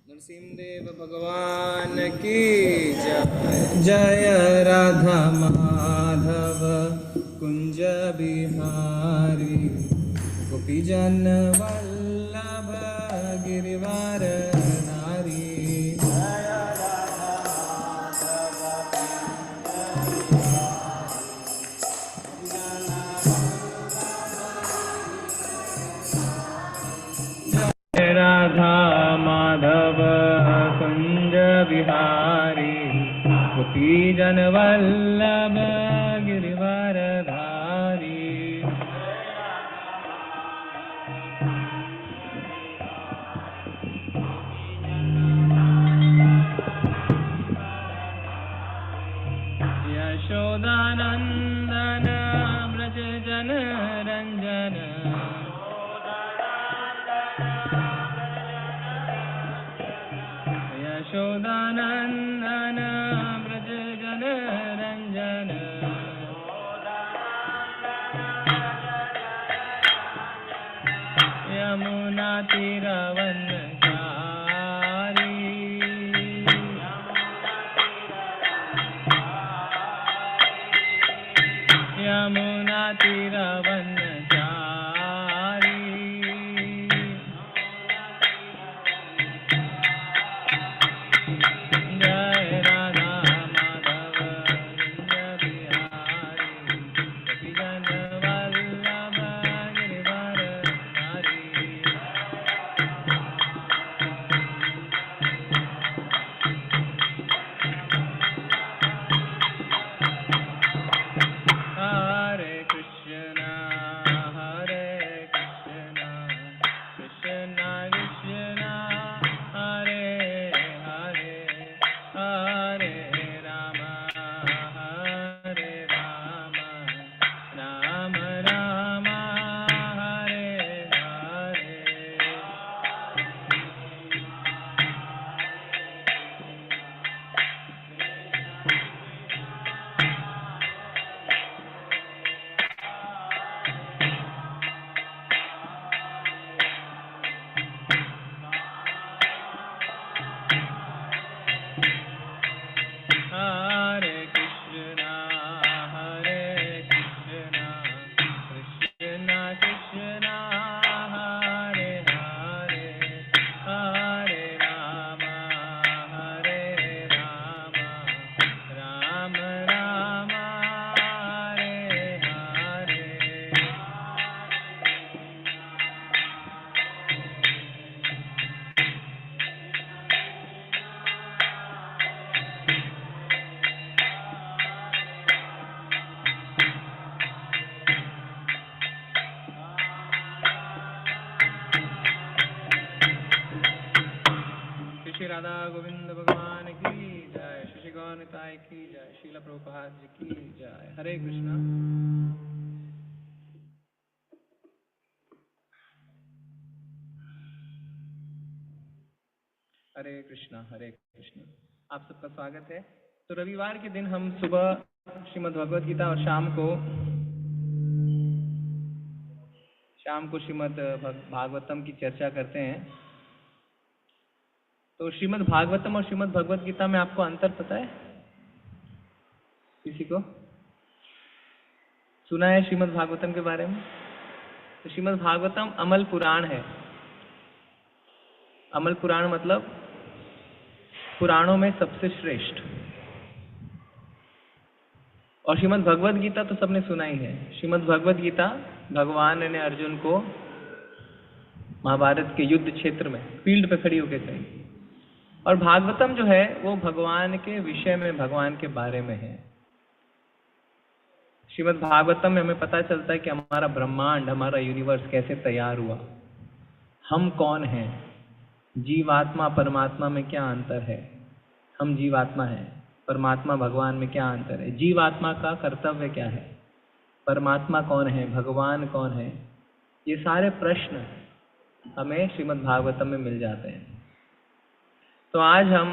नरसिंहदेव भगवान की जय। जय राधा माधव कुंज बिहारी गोपीजन वल्लभ गिरिवार नारी। राधा माधव कुंज बिहारी गोपीजन वल्लभ गिरिवर धारी। यशोदानंदन व्रज जन रंजन यशोदानंदन व्रज जन रंजन। यमुना तीरवनचारी यमुना तीरवनचारी। श्री राधा गोविंद भगवान की जय, श्री गौर निताई की जय, श्रील प्रभुपाद जी की जय। हरे कृष्णा। हरे कृष्णा हरे कृष्णा। आप सबका स्वागत है। तो रविवार के दिन हम सुबह श्रीमद् भगवद गीता और शाम को श्रीमद् भागवतम की चर्चा करते हैं। तो श्रीमद् भागवतम और श्रीमद् भगवद गीता में आपको अंतर पता है? किसी को सुना है श्रीमद् भागवतम के बारे में? तो श्रीमद् भागवतम अमल पुराण है। अमल पुराण मतलब पुराणों में सबसे श्रेष्ठ। और श्रीमद् भगवद गीता तो सबने सुना ही है। श्रीमद् भगवद गीता भगवान ने अर्जुन को महाभारत के युद्ध क्षेत्र में फील्ड पे खड़ी होकर कही। और भागवतम जो है वो भगवान के विषय में, भगवान के बारे में है। श्रीमद् भागवतम में हमें पता चलता है कि हमारा ब्रह्मांड, हमारा यूनिवर्स कैसे तैयार हुआ, हम कौन हैं, जीवात्मा परमात्मा में क्या अंतर है, हम जीवात्मा हैं, परमात्मा भगवान में क्या अंतर है, जीवात्मा का कर्तव्य क्या है, परमात्मा कौन है, भगवान कौन है। ये सारे प्रश्न हमें श्रीमद् भागवतम में मिल जाते हैं। तो आज हम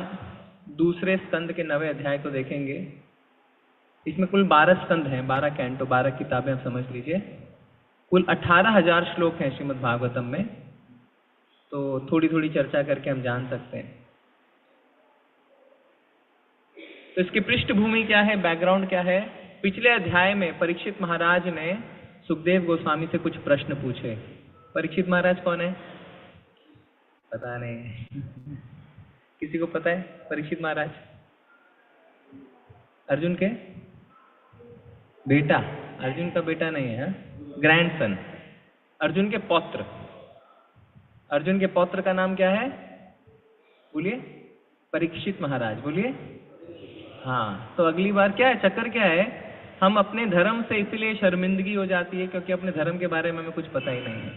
दूसरे स्कंद के 9वें अध्याय को देखेंगे। इसमें कुल 12 स्कंद हैं, 12 कैंटो, 12 किताबें आप समझ लीजिए। कुल 18,000 श्लोक हैं श्रीमद् भागवतम में। तो थोड़ी थोड़ी चर्चा करके हम जान सकते हैं। तो इसकी पृष्ठभूमि क्या है, बैकग्राउंड क्या है? पिछले अध्याय में परीक्षित महाराज ने सुखदेव गोस्वामी से कुछ प्रश्न पूछे। परीक्षित महाराज कौन है? पता नहीं। किसी को पता है परीक्षित महाराज? अर्जुन के बेटा, अर्जुन का बेटा नहीं है, ग्रैंडसन, अर्जुन के पौत्र। अर्जुन के पौत्र का नाम क्या है? बोलिए। परीक्षित महाराज, बोलिए। हाँ, तो अगली बार क्या है, चक्कर क्या है, हम अपने धर्म से इसलिए शर्मिंदगी हो जाती है क्योंकि अपने धर्म के बारे में हमें कुछ पता ही नहीं है।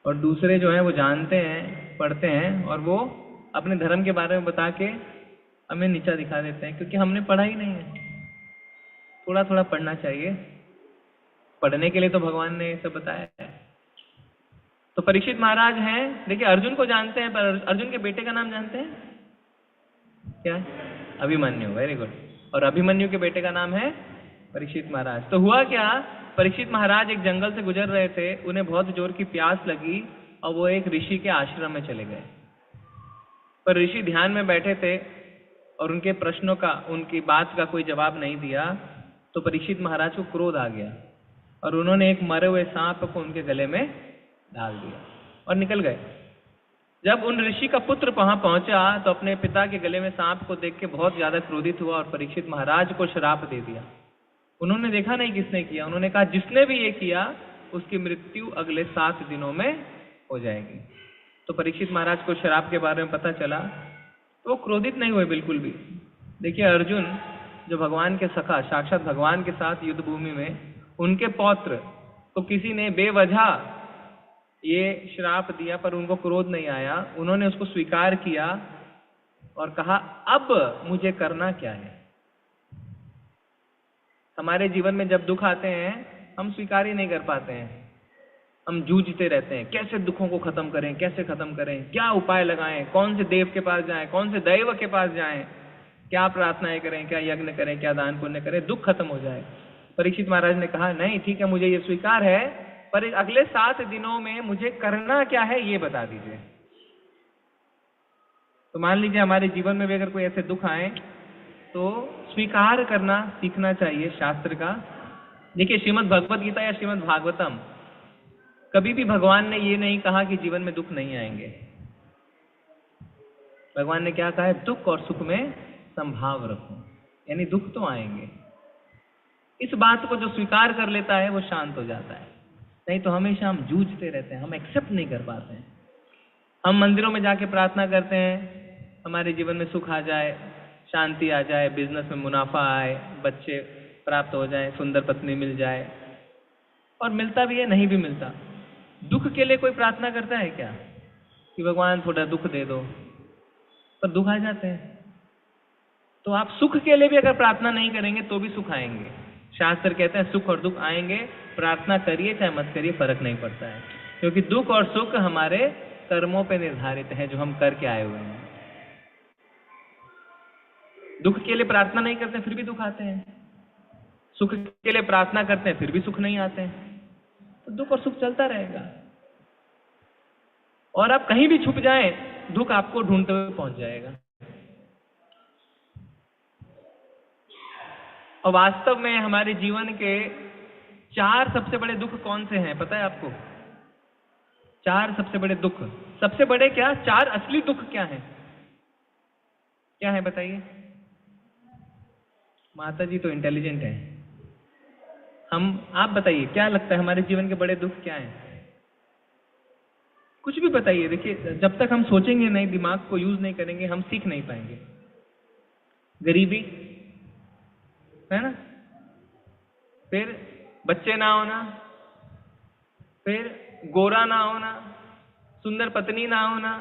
और दूसरे जो है वो जानते हैं, पढ़ते हैं, और वो अपने धर्म के बारे में बता के हमें नीचा दिखा देते हैं क्योंकि हमने पढ़ा ही नहीं है। थोड़ा थोड़ा पढ़ना चाहिए। पढ़ने के लिए तो भगवान ने ये सब बताया है। तो परीक्षित महाराज हैं, देखिए अर्जुन को जानते हैं, पर अर्जुन के बेटे का नाम जानते हैं क्या? अभिमन्यु। Very good. और अभिमन्यु के बेटे का नाम है परीक्षित महाराज। तो हुआ क्या, परीक्षित महाराज एक जंगल से गुजर रहे थे, उन्हें बहुत जोर की प्यास लगी और वो एक ऋषि के आश्रम में चले गए। पर ऋषि ध्यान में बैठे थे और उनके प्रश्नों का, उनकी बात का कोई जवाब नहीं दिया। तो परीक्षित महाराज को क्रोध आ गया और उन्होंने एक मरे हुए सांप को उनके गले में डाल दिया और निकल गए। जब उन ऋषि का पुत्र वहां पहुंचा तो अपने पिता के गले में सांप को देख के बहुत ज्यादा क्रोधित हुआ और परीक्षित महाराज को श्राप दे दिया। उन्होंने देखा नहीं किसने किया, उन्होंने कहा जिसने भी ये किया उसकी मृत्यु अगले 7 दिनों में हो जाएगी। तो परीक्षित महाराज को श्राप के बारे में पता चला तो वो क्रोधित नहीं हुए बिल्कुल भी। देखिए अर्जुन जो भगवान के सखा, साक्षात भगवान के साथ युद्ध भूमि में, उनके पौत्र तो किसी ने बेवजह ये श्राप दिया पर उनको क्रोध नहीं आया। उन्होंने उसको स्वीकार किया और कहा अब मुझे करना क्या है। हमारे जीवन में जब दुख आते हैं हम स्वीकार ही नहीं कर पाते हैं, हम जूझते रहते हैं, कैसे दुखों को खत्म करें, कैसे खत्म करें, क्या उपाय लगाएं, कौन से देव के पास जाएं, कौन से दैव के पास जाएं, क्या प्रार्थनाएं करें, क्या यज्ञ करें, क्या दान पुण्य करें, दुख खत्म हो जाए। परीक्षित महाराज ने कहा नहीं ठीक है, मुझे ये स्वीकार है, पर अगले 7 दिनों में मुझे करना क्या है ये बता दीजिए। तो मान लीजिए हमारे जीवन में भी अगर कोई ऐसे दुख आए तो स्वीकार करना सीखना चाहिए शास्त्र का। देखिए श्रीमद् भगवद गीता या श्रीमद् भागवतम, कभी भी भगवान ने ये नहीं कहा कि जीवन में दुख नहीं आएंगे। भगवान ने क्या कहा है, दुख और सुख में संभाव रखो, यानी दुख तो आएंगे। इस बात को जो स्वीकार कर लेता है वो शांत हो जाता है। नहीं तो हमेशा हम जूझते रहते हैं, हम एक्सेप्ट नहीं कर पाते हैं। हम मंदिरों में जाके प्रार्थना करते हैं हमारे जीवन में सुख आ जाए, शांति आ जाए, बिजनेस में मुनाफा आए, बच्चे प्राप्त हो जाए, सुंदर पत्नी मिल जाए, और मिलता भी है, नहीं भी मिलता। दुख के लिए कोई प्रार्थना करता है क्या कि भगवान थोड़ा दुख दे दो? पर दुख आ जाते हैं। तो आप सुख के लिए भी अगर प्रार्थना नहीं करेंगे तो भी सुख आएंगे। शास्त्र कहते हैं सुख और दुख आएंगे, प्रार्थना करिए चाहे मत करिए फर्क नहीं पड़ता है, क्योंकि दुख और सुख हमारे कर्मों पे निर्धारित है जो हम करके आए हुए हैं। दुख के लिए प्रार्थना नहीं करते फिर भी दुख आते हैं, सुख के लिए प्रार्थना करते हैं फिर भी सुख नहीं आते हैं। तो दुख और सुख चलता रहेगा, और आप कहीं भी छुप जाएं दुख आपको ढूंढते हुए पहुंच जाएगा। और वास्तव में हमारे जीवन के 4 सबसे बड़े दुख कौन से हैं पता है आपको? 4 सबसे बड़े दुख, सबसे बड़े क्या, 4 असली दुख क्या हैं? क्या है बताइए? माता जी तो इंटेलिजेंट है, आप बताइए क्या लगता है हमारे जीवन के बड़े दुख क्या हैं? कुछ भी बताइए। देखिए, जब तक हम सोचेंगे नहीं, दिमाग को यूज नहीं करेंगे, हम सीख नहीं पाएंगे। गरीबी है ना, फिर बच्चे ना होना, फिर गोरा ना होना, सुंदर पत्नी ना होना,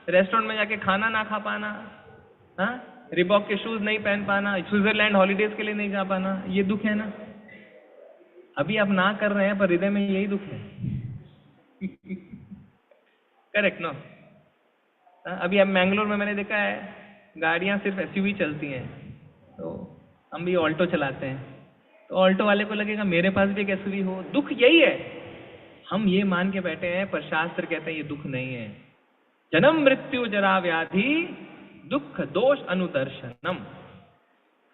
रेस्टोरेंट में जाके खाना ना खा पाना, हाँ, रिबॉक के शूज नहीं पहन पाना, स्विट्जरलैंड हॉलीडेज के लिए नहीं जा पाना, ये दुख है ना। अभी आप ना कर रहे हैं पर हृदय में यही दुख है। Correct no? अभी अब मैंगलोर में मैंने देखा है गाड़ियां सिर्फ एसयूवी चलती हैं, तो हम भी ऑल्टो चलाते हैं, तो ऑल्टो वाले को लगेगा मेरे पास भी एक एसयूवी हो। दुख यही है, हम ये मान के बैठे हैं, पर शास्त्र कहते हैं ये दुख नहीं है। जन्म मृत्यु जरा व्याधि दुख दोष अनुदर्शनम।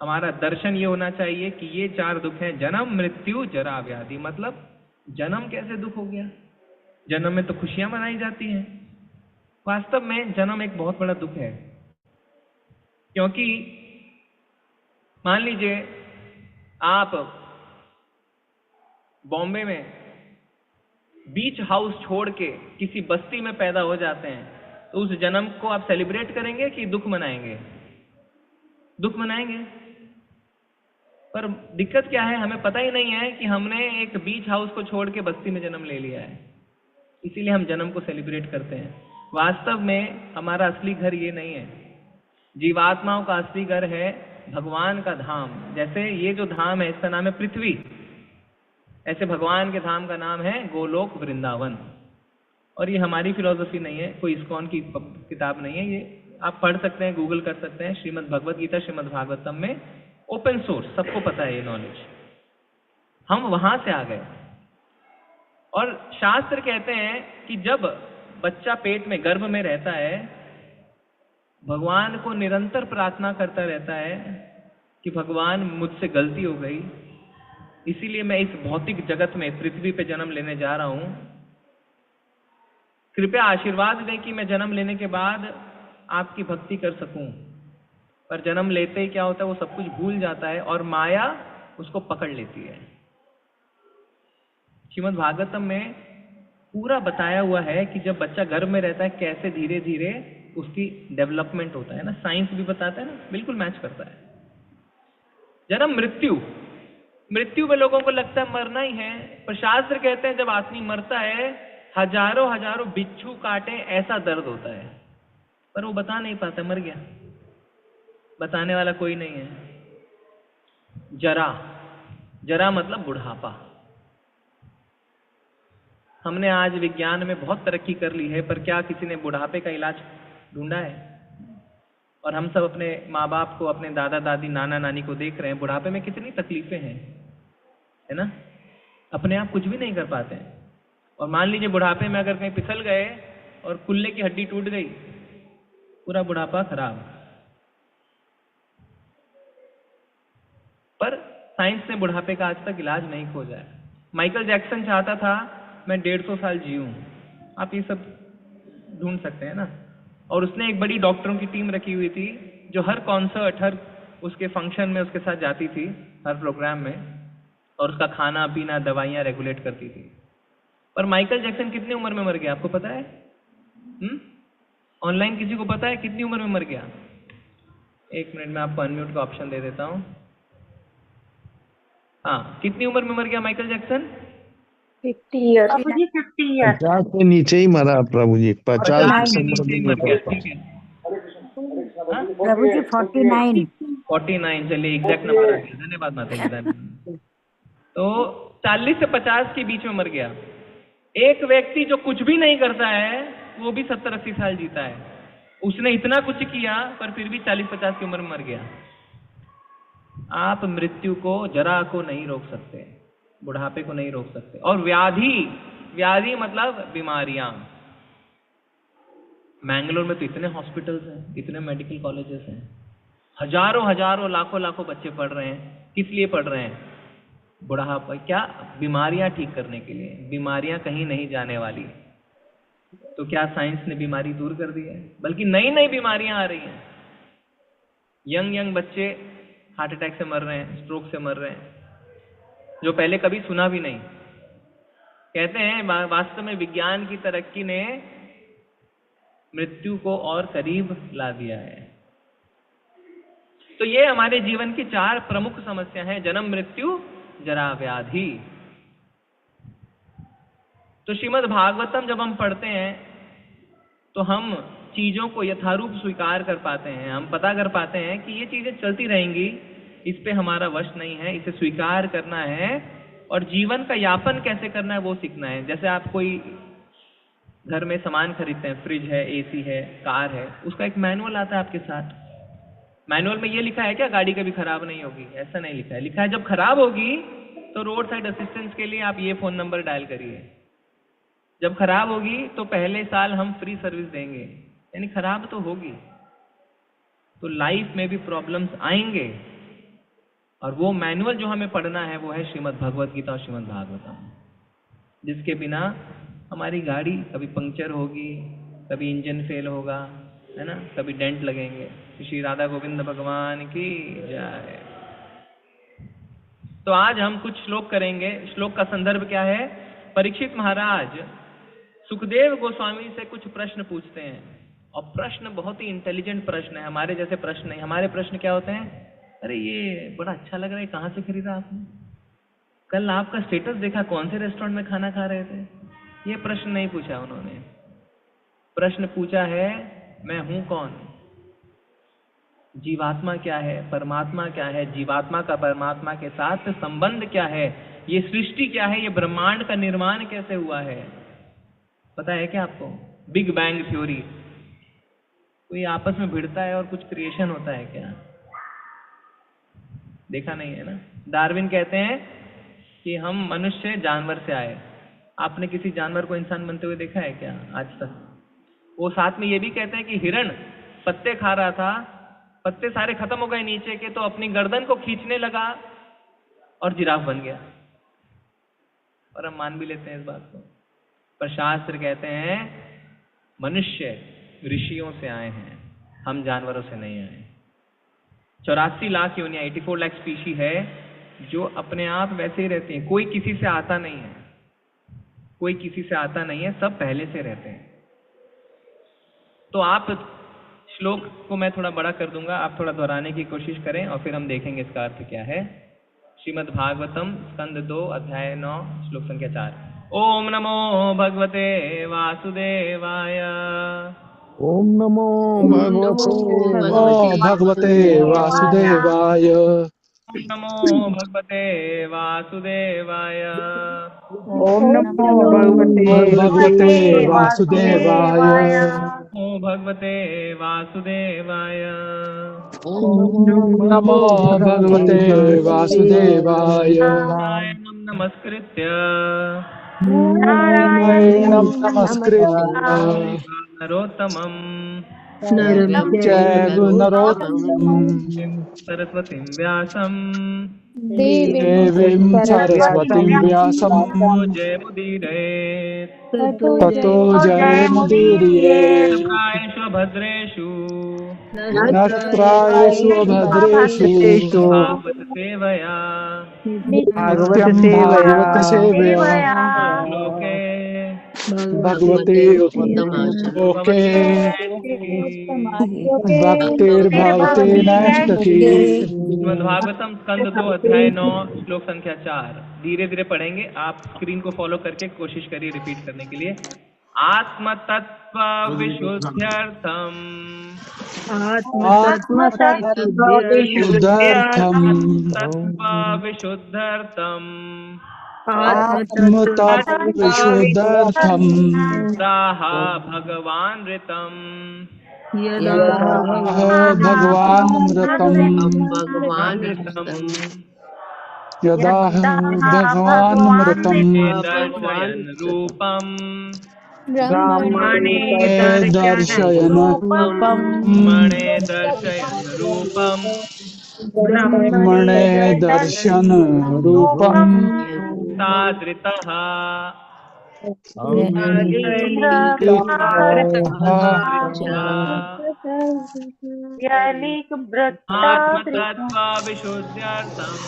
हमारा दर्शन ये होना चाहिए कि ये 4 दुख हैं, जन्म मृत्यु जरा व्याधि। मतलब जन्म कैसे दुख हो गया? जन्म में तो खुशियां मनाई जाती हैं। वास्तव में जन्म एक बहुत बड़ा दुख है, क्योंकि मान लीजिए आप बॉम्बे में बीच हाउस छोड़ के किसी बस्ती में पैदा हो जाते हैं, तो उस जन्म को आप सेलिब्रेट करेंगे कि दुख मनाएंगे? दुख मनाएंगे। पर दिक्कत क्या है, हमें पता ही नहीं है कि हमने एक बीच हाउस को छोड़ के बस्ती में जन्म ले लिया है, इसीलिए हम जन्म को सेलिब्रेट करते हैं। वास्तव में हमारा असली घर ये नहीं है। जीवात्माओं का असली घर है भगवान का धाम। जैसे ये जो धाम है इसका नाम है पृथ्वी, ऐसे भगवान के धाम का नाम है गोलोक वृंदावन। और ये हमारी फिलॉसफी नहीं है, कोई इस्कॉन की किताब नहीं है, ये आप पढ़ सकते हैं, गूगल कर सकते हैं। श्रीमद् भगवत गीता, श्रीमद् भागवतम में ओपन सोर्स, सबको पता है ये नॉलेज। हम वहां से आ गए। और शास्त्र कहते हैं कि जब बच्चा पेट में गर्भ में रहता है, भगवान को निरंतर प्रार्थना करता रहता है कि भगवान मुझसे गलती हो गई, इसीलिए मैं इस भौतिक जगत में पृथ्वी पे जन्म लेने जा रहा हूं, कृपया आशीर्वाद दें कि मैं जन्म लेने के बाद आपकी भक्ति कर सकूं। पर जन्म लेते ही क्या होता है, वो सब कुछ भूल जाता है और माया उसको पकड़ लेती है। श्रीमद् भागवतम में पूरा बताया हुआ है कि जब बच्चा गर्भ में रहता है कैसे धीरे धीरे उसकी डेवलपमेंट होता है ना, साइंस भी बताता है ना, बिल्कुल मैच करता है। जन्म मृत्यु, मृत्यु में लोगों को लगता है मरना ही है, पर शास्त्र कहते हैं जब आदमी मरता है हजारों हजारों बिच्छू काटे ऐसा दर्द होता है, पर वो बता नहीं पाता, मर गया, बताने वाला कोई नहीं है। जरा, जरा मतलब बुढ़ापा। हमने आज विज्ञान में बहुत तरक्की कर ली है, पर क्या किसी ने बुढ़ापे का इलाज ढूंढा है? और हम सब अपने माँ बाप को, अपने दादा दादी, नाना नानी को देख रहे हैं, बुढ़ापे में कितनी तकलीफें हैं, है ना। अपने आप कुछ भी नहीं कर पाते हैं। और मान लीजिए बुढ़ापे में अगर कहीं फिसल गए और कुल्ले की हड्डी टूट गई, पूरा बुढ़ापा खराब। पर साइंस ने बुढ़ापे का आज तक इलाज नहीं खोजा है। माइकल जैक्सन चाहता था मैं 150 साल जीऊं, आप ये सब ढूंढ सकते हैं ना। और उसने एक बड़ी डॉक्टरों की टीम रखी हुई थी जो हर कॉन्सर्ट, हर उसके फंक्शन में उसके साथ जाती थी, हर प्रोग्राम में, और उसका खाना पीना, दवाइयां रेगुलेट करती थी। पर माइकल जैक्सन कितनी उम्र में मर गया आपको पता है? ऑनलाइन किसी को पता है कितनी उम्र में मर गया? एक मिनट में आपको अनम्यूट का ऑप्शन दे देता हूं। हाँ, कितनी उम्र में मर गया माइकल जैक्सन? 50 ईयर्स। 50 से नीचे ही मरा प्रभु जी, 50 से से नीचे ही मर गया, ठीक है। प्रभु जी 49। 49, चलिए एग्जैक्ट नंबर आ गया, धन्यवाद माता जी, धन्यवाद। तो 40 से 50 के बीच में मर गया। एक व्यक्ति जो कुछ भी नहीं करता है वो भी 70-80 साल जीता है। उसने इतना कुछ किया पर फिर भी 40-50 की उम्र में मर गया। आप मृत्यु को, जरा को नहीं रोक सकते, बुढ़ापे को नहीं रोक सकते। और व्याधि, व्याधि मतलब बीमारियां। मैंगलोर में तो इतने हॉस्पिटल्स हैं, इतने मेडिकल कॉलेजेस हैं, हजारों हजारों लाखों लाखों बच्चे पढ़ रहे हैं। किस लिए पढ़ रहे हैं? बुढ़ापा, क्या बीमारियां ठीक करने के लिए। बीमारियां कहीं नहीं जाने वाली। तो क्या साइंस ने बीमारी दूर कर दी है? बल्कि नई नई बीमारियां आ रही हैं। यंग यंग बच्चे हार्ट अटैक से मर रहे हैं, स्ट्रोक से मर रहे हैं, जो पहले कभी सुना भी नहीं। कहते हैं वास्तव में विज्ञान की तरक्की ने मृत्यु को और करीब ला दिया है। तो ये हमारे जीवन की 4 प्रमुख समस्या हैं: जन्म, मृत्यु, जरा, व्याधि। तो श्रीमद् भागवतम जब हम पढ़ते हैं तो हम चीजों को यथारूप स्वीकार कर पाते हैं। हम पता कर पाते हैं कि ये चीजें चलती रहेंगी, इस पे हमारा वश नहीं है, इसे स्वीकार करना है और जीवन का यापन कैसे करना है वो सीखना है। जैसे आप कोई घर में सामान खरीदते हैं, फ्रिज है, एसी है, कार है, उसका एक मैनुअल आता है आपके साथ। मैनुअल में ये लिखा है क्या गाड़ी कभी खराब नहीं होगी? ऐसा नहीं लिखा है। लिखा है जब खराब होगी तो रोड साइड असिस्टेंस के लिए आप ये फोन नंबर डायल करिए। जब खराब होगी तो पहले साल हम फ्री सर्विस देंगे। यानी खराब तो होगी, तो लाइफ में भी प्रॉब्लम्स आएंगे। और वो मैनुअल जो हमें पढ़ना है वो है श्रीमद् भगवत गीता और श्रीमद् भागवतम, जिसके बिना हमारी गाड़ी कभी पंक्चर होगी, कभी इंजन फेल होगा, है ना, कभी डेंट लगेंगे। श्री राधा गोविंद भगवान की जय। तो आज हम कुछ श्लोक करेंगे। श्लोक का संदर्भ क्या है? परीक्षित महाराज सुखदेव गोस्वामी से कुछ प्रश्न पूछते हैं, और प्रश्न बहुत ही इंटेलिजेंट प्रश्न है, हमारे जैसे प्रश्न नहीं। हमारे प्रश्न क्या होते हैं? अरे ये बड़ा अच्छा लग रहा है, कहाँ से खरीदा आपने? कल आपका स्टेटस देखा, कौन से रेस्टोरेंट में खाना खा रहे थे? ये प्रश्न नहीं पूछा उन्होंने। प्रश्न पूछा है मैं हूं कौन, जीवात्मा क्या है, परमात्मा क्या है, जीवात्मा का परमात्मा के साथ संबंध क्या है, ये सृष्टि क्या है, ये ब्रह्मांड का निर्माण कैसे हुआ है। पता है क्या आपको? Big bang theory. कोई आपस में भिड़ता है और कुछ क्रिएशन होता है क्या? देखा नहीं है ना। डार्विन कहते हैं कि हम मनुष्य जानवर से आए। आपने किसी जानवर को इंसान बनते हुए देखा है क्या आज तक? वो साथ में ये भी कहते हैं कि हिरण पत्ते खा रहा था, पत्ते सारे खत्म हो गए नीचे के, तो अपनी गर्दन को खींचने लगा और जिराफ बन गया। और हम मान भी लेते हैं इस बात को। पर शास्त्र कहते हैं मनुष्य ऋषियों से आए हैं, हम जानवरों से नहीं आए। 84 लाख योनियां, 84 लाख स्पीशी है जो अपने आप वैसे ही रहती हैं। कोई किसी से आता नहीं है, कोई किसी से आता नहीं है, सब पहले से रहते हैं। तो आप श्लोक को मैं थोड़ा बड़ा कर दूंगा, आप थोड़ा दोहराने की कोशिश करें और फिर हम देखेंगे इसका अर्थ क्या है। श्रीमद् भागवतम स्कंद 2 अध्याय 9 श्लोक संख्या 4। ओम नमो भगवते वासुदेवाय। ओम नमो भगवते वासुदेवाय। ओम नमो भगवते वासुदेवाय। ओम नमो भगवते वासुदेवाय। नमो भगवते वासुदेवाय। ओम नमो भगवते वासुदेवाय। नारायणं नमस्कृत्य नारायणं नमस्कृत्य नरोत्तमं चैव नरोत्तमं सरस्वतीं व्यासं देवीं सरस्वतीं व्यासं जयमुदीरयेत्। ततो जयमुदीरयेत्। भद्रेषु नत्रायेषु भद्रेषु भागवत सेवया नित्यं भागवत सेवया लोके भगवते लोके भक्तिर्भवते नैष्ठिकी। श्रीमद्भागवतम स्कंद 2 अध्याय 9 श्लोक संख्या 4। धीरे धीरे पढ़ेंगे, आप स्क्रीन को फॉलो करके कोशिश करिए रिपीट करने के लिए। आत्मतत्व विशुद्ध्यर्थम आत्मतत्त्वविशुद्ध्यर्थम तत्व विशुद्ध्यर्थम आत्मतत्त्वविशुद्ध्यर्थम प्राह भगवान ऋतम भगवानमृतम् यदा भगवानमृतम् दर्शयन् रूपम् ब्राह्मणे दर्शयन् रूपम् ब्राह्मणे दर्शन रूपम् तादृतः आत्मतत्व विशुद्ध्यर्थम्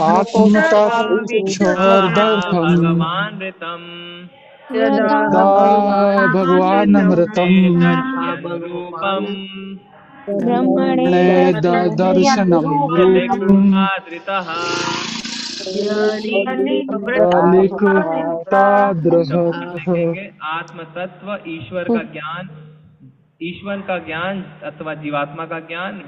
आत्मतत्त्वविशुद्ध्यर्थम् भगवान ऋतम् यदा भगवानमृतम् रूपम् ब्रह्मणे दर्शनं रूपम् तादृतः आत्म तत्व ईश्वर का ज्ञान अथवा जीवात्मा का ज्ञान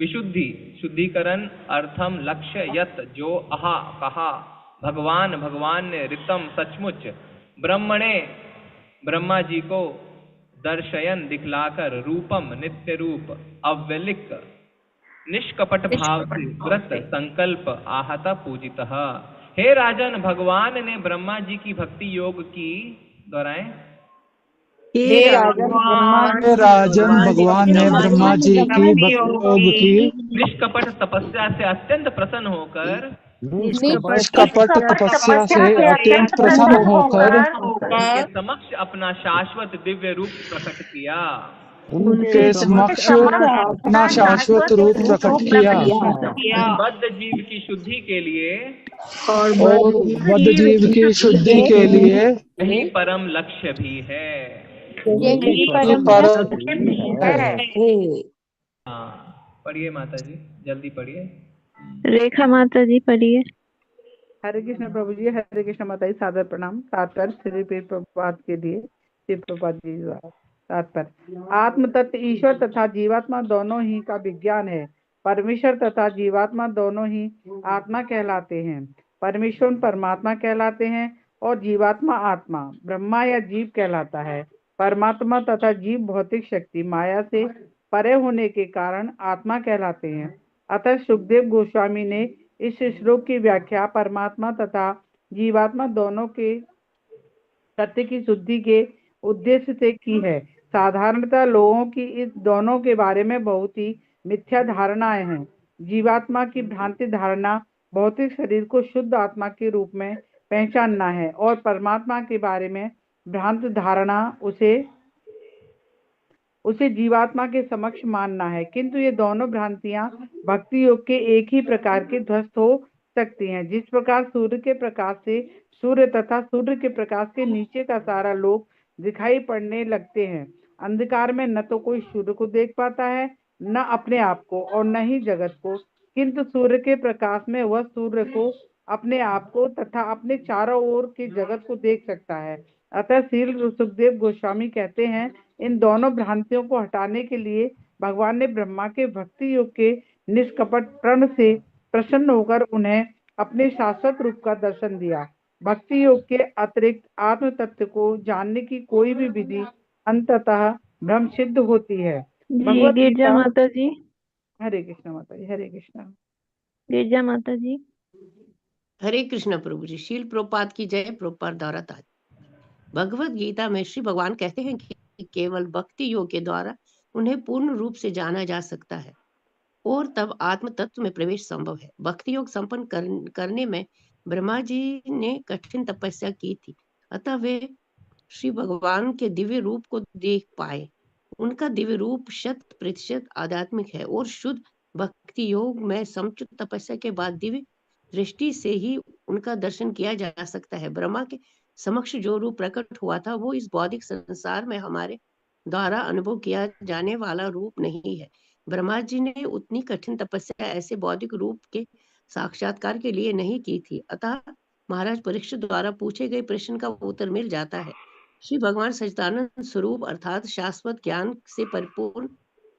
विशुद्धि शुद्धिकरण अर्थम लक्ष्य यत जो अहा कहा भगवान ने ऋतम सचमुच ब्रह्मणे ब्रह्मा जी को दर्शयन दिखलाकर रूपम नित्य रूप अव्यलिक निष्कपट भाव से व्रत संकल्प आहता पूजितः। हे राजन, भगवान ने ब्रह्मा जी की भक्ति योग की दोहराएं। हे राजन, भगवान ने ब्रह्मा जी की भक्ति योग की निष्कपट तपस्या से अत्यंत प्रसन्न होकर निष्कपट तपस्या से अत्यंत प्रसन्न होकर उनके समक्ष अपना शाश्वत दिव्य रूप प्रकट किया। उनके समक्ष अपना शाश्वत रूप प्रकट किया बद्ध जीव की शुद्धि के लिए और बद्ध जीव की शुद्धि के लिए यही परम लक्ष्य भी है। हाँ, पढ़िए माता जी, जल्दी पढ़िए। रेखा माता जी पढ़िए। हरे कृष्ण प्रभु जी, हरे कृष्ण माता जी, सादर प्रणाम। तात्पर्य श्री प्रभुपाद के लिए श्री प्रभुपाद जी द्वारा तात्पर्य। आत्म तत्व ईश्वर तथा जीवात्मा दोनों ही का विज्ञान है। परमेश्वर तथा जीवात्मा दोनों ही आत्मा कहलाते हैं। परमेश्वर परमात्मा कहलाते हैं और जीवात्मा आत्मा ब्रह्मा या जीव कहलाता है। परमात्मा तथा जीव भौतिक शक्ति माया से परे होने के कारण आत्मा कहलाते हैं। अतः सुखदेव गोस्वामी ने इस श्लोक की व्याख्या परमात्मा तथा जीवात्मा दोनों के सत्य की शुद्धि के उद्देश्य से की है। साधारणतः लोगों की इस दोनों के बारे में बहुत ही मिथ्या धारणाएं हैं। जीवात्मा की भ्रांति धारणा भौतिक शरीर को शुद्ध आत्मा के रूप में पहचानना है और परमात्मा के बारे में भ्रांत धारणा उसे जीवात्मा के समक्ष मानना है। किंतु ये दोनों भ्रांतियां भक्ति योग के एक ही प्रकार के ध्वस्त हो सकती हैं। जिस प्रकार सूर्य के प्रकाश से सूर्य तथा सूर्य के प्रकाश के नीचे का सारा लोक दिखाई पड़ने लगते हैं। अंधकार में न तो कोई सूर्य को देख पाता है, न अपने आप को और न ही जगत को, किंतु सूर्य के प्रकाश में वह सूर्य को, अपने आप को तथा अपने चारों ओर के जगत को देख सकता है। अतः श्री सुखदेव गोस्वामी कहते हैं, इन दोनों भ्रांतियों को हटाने के लिए भगवान ने ब्रह्मा के भक्ति योग के निष्कपट प्रण से प्रसन्न होकर उन्हें अपने शाश्वत रूप का दर्शन दिया। भक्ति योग के अतिरिक्त आत्म तत्व को जानने की कोई भी विधि अंततः भ्रम सिद्ध होती है। गिरजा माता जी। हरे कृष्ण माता जी, हरे कृष्ण। गिरजा माता जी। हरे कृष्ण प्रभु जी। शील प्रभुपाद की जय। प्रभुपाद द्वारा ताज। भगवत गीता में श्री भगवान कहते हैं कि केवल भक्ति योग के द्वारा उन्हें पूर्ण रूप से जाना जा सकता है और तब आत्म तत्व में प्रवेश संभव है। भक्ति योग संपन्न करने में ब्रह्मा जी ने कठिन तपस्या की थी, अतः वे श्री भगवान के दिव्य रूप को देख पाए। उनका दिव्य रूप 100% आध्यात्मिक है और शुद्ध भक्ति योग में समुचित तपस्या के बाद दिव्य दृष्टि से ही उनका दर्शन किया जा सकता है। ब्रह्मा के समक्ष जो रूप प्रकट हुआ था वो इस बौद्धिक संसार में हमारे द्वारा अनुभव किया जाने वाला रूप नहीं है। ब्रह्मा जी ने उतनी कठिन तपस्या ऐसे बौद्धिक रूप के साक्षात्कार के लिए नहीं की थी, अतः महाराज परीक्षित द्वारा पूछे गए प्रश्न का उत्तर मिल जाता है। श्री भगवान सच्चिदानंद स्वरूप अर्थात शाश्वत ज्ञान से परिपूर्ण